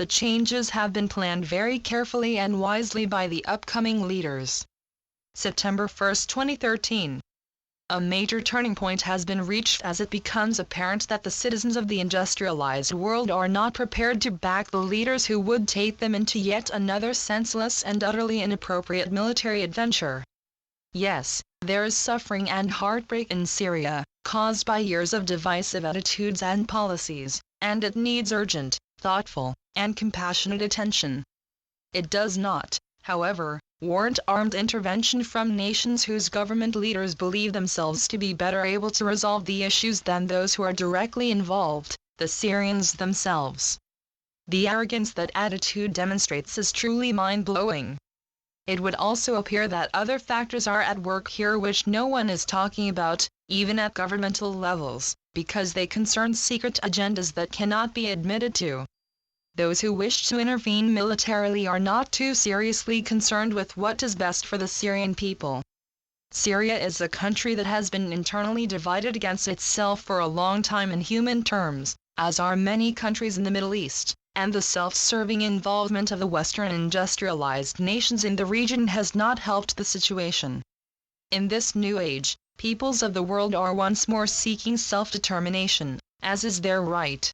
The changes have been planned very carefully and wisely by the upcoming leaders. September 1, 2013. A major turning point has been reached as it becomes apparent that the citizens of the industrialized world are not prepared to back the leaders who would take them into yet another senseless and utterly inappropriate military adventure. Yes, there is suffering and heartbreak in Syria, caused by years of divisive attitudes and policies, and it needs urgent, thoughtful, and compassionate attention. It does not, however, warrant armed intervention from nations whose government leaders believe themselves to be better able to resolve the issues than those who are directly involved, the Syrians themselves. The arrogance that attitude demonstrates is truly mind-blowing. It would also appear that other factors are at work here which no one is talking about, even at governmental levels, because they concern secret agendas that cannot be admitted to. Those who wish to intervene militarily are not too seriously concerned with what is best for the Syrian people. Syria is a country that has been internally divided against itself for a long time in human terms, as are many countries in the Middle East, and the self-serving involvement of the Western industrialized nations in the region has not helped the situation. In this new age, peoples of the world are once more seeking self-determination, as is their right.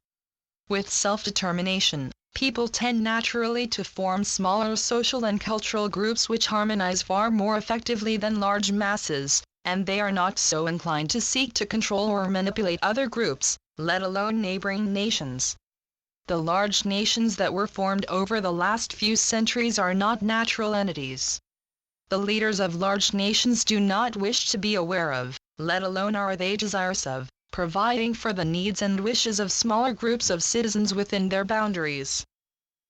With self-determination, people tend naturally to form smaller social and cultural groups which harmonize far more effectively than large masses, and they are not so inclined to seek to control or manipulate other groups, let alone neighboring nations. The large nations that were formed over the last few centuries are not natural entities. The leaders of large nations do not wish to be aware of, let alone are they desirous of, providing for the needs and wishes of smaller groups of citizens within their boundaries.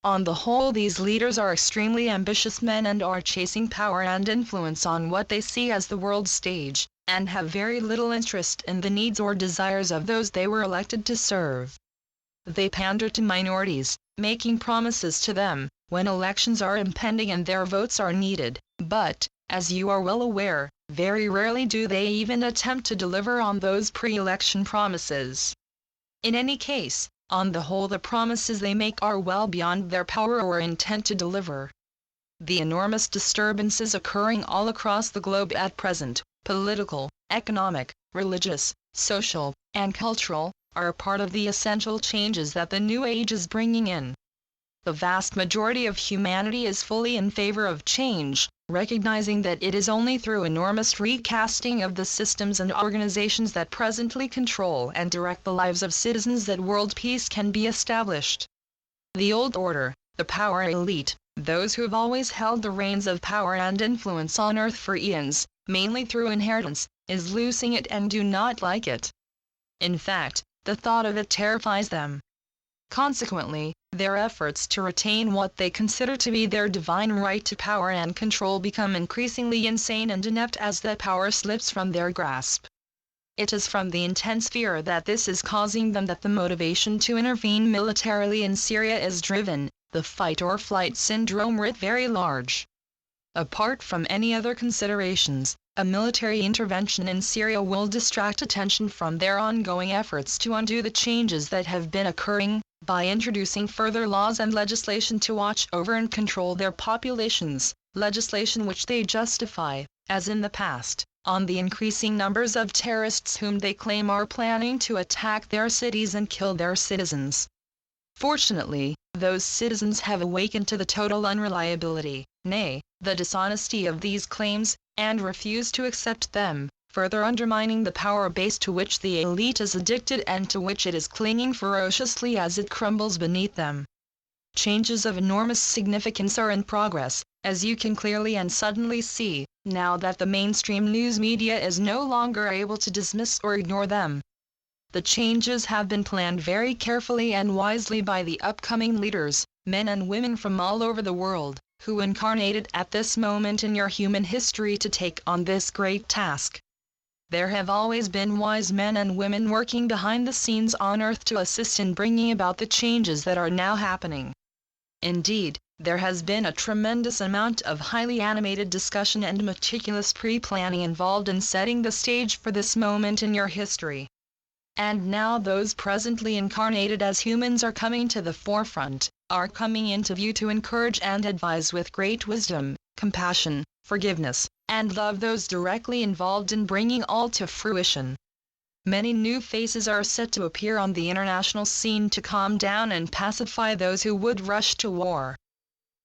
On the whole, these leaders are extremely ambitious men and are chasing power and influence on what they see as the world stage, and have very little interest in the needs or desires of those they were elected to serve. They pander to minorities, making promises to them, when elections are impending and their votes are needed, but, as you are well aware, very rarely do they even attempt to deliver on those pre-election promises. In any case, on the whole the promises they make are well beyond their power or intent to deliver. The enormous disturbances occurring all across the globe at present, political, economic, religious, social, and cultural, are a part of the essential changes that the new age is bringing in. The vast majority of humanity is fully in favor of change, recognizing that it is only through enormous recasting of the systems and organizations that presently control and direct the lives of citizens that world peace can be established. The old order, the power elite, those who have always held the reins of power and influence on earth for eons, mainly through inheritance, is losing it and do not like it. In fact, the thought of it terrifies them. Consequently, their efforts to retain what they consider to be their divine right to power and control become increasingly insane and inept as that power slips from their grasp. It is from the intense fear that this is causing them that the motivation to intervene militarily in Syria is driven, the fight-or-flight syndrome writ very large. Apart from any other considerations, a military intervention in Syria will distract attention from their ongoing efforts to undo the changes that have been occurring, by introducing further laws and legislation to watch over and control their populations, legislation which they justify, as in the past, on the increasing numbers of terrorists whom they claim are planning to attack their cities and kill their citizens. Fortunately, those citizens have awakened to the total unreliability, nay, the dishonesty of these claims, and refuse to accept them, further undermining the power base to which the elite is addicted and to which it is clinging ferociously as it crumbles beneath them. Changes of enormous significance are in progress, as you can clearly and suddenly see, now that the mainstream news media is no longer able to dismiss or ignore them. The changes have been planned very carefully and wisely by the upcoming leaders, men and women from all over the world, who incarnated at this moment in your human history to take on this great task. There have always been wise men and women working behind the scenes on earth to assist in bringing about the changes that are now happening. Indeed, there has been a tremendous amount of highly animated discussion and meticulous pre-planning involved in setting the stage for this moment in your history. And now those presently incarnated as humans are coming to the forefront, are coming into view to encourage and advise with great wisdom, compassion, forgiveness, and love those directly involved in bringing all to fruition. Many new faces are set to appear on the international scene to calm down and pacify those who would rush to war.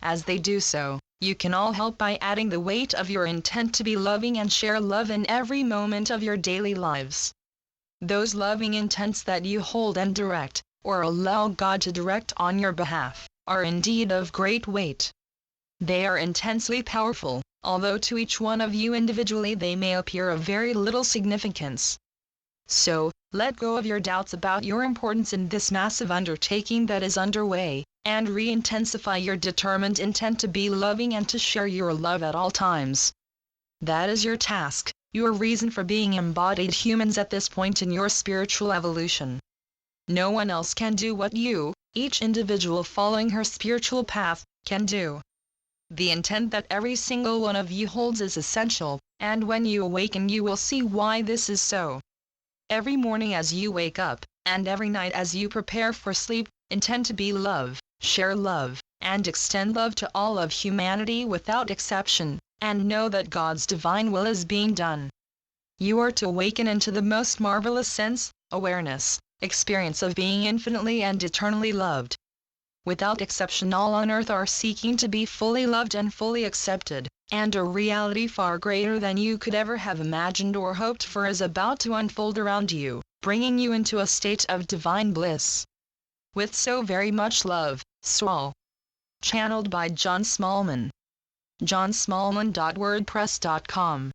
As they do so, you can all help by adding the weight of your intent to be loving and share love in every moment of your daily lives. Those loving intents that you hold and direct, or allow God to direct on your behalf, are indeed of great weight. They are intensely powerful, although to each one of you individually they may appear of very little significance. So, let go of your doubts about your importance in this massive undertaking that is underway, and re-intensify your determined intent to be loving and to share your love at all times. That is your task, your reason for being embodied humans at this point in your spiritual evolution. No one else can do what you, each individual following her spiritual path, can do. The intent that every single one of you holds is essential, and when you awaken you will see why this is so. Every morning as you wake up, and every night as you prepare for sleep, intend to be love, share love, and extend love to all of humanity without exception, and know that God's divine will is being done. You are to awaken into the most marvelous sense, awareness, experience of being infinitely and eternally loved. Without exception all on earth are seeking to be fully loved and fully accepted, and a reality far greater than you could ever have imagined or hoped for is about to unfold around you, bringing you into a state of divine bliss. With so very much love, Saul. Channeled by John Smallman. johnsmallman.wordpress.com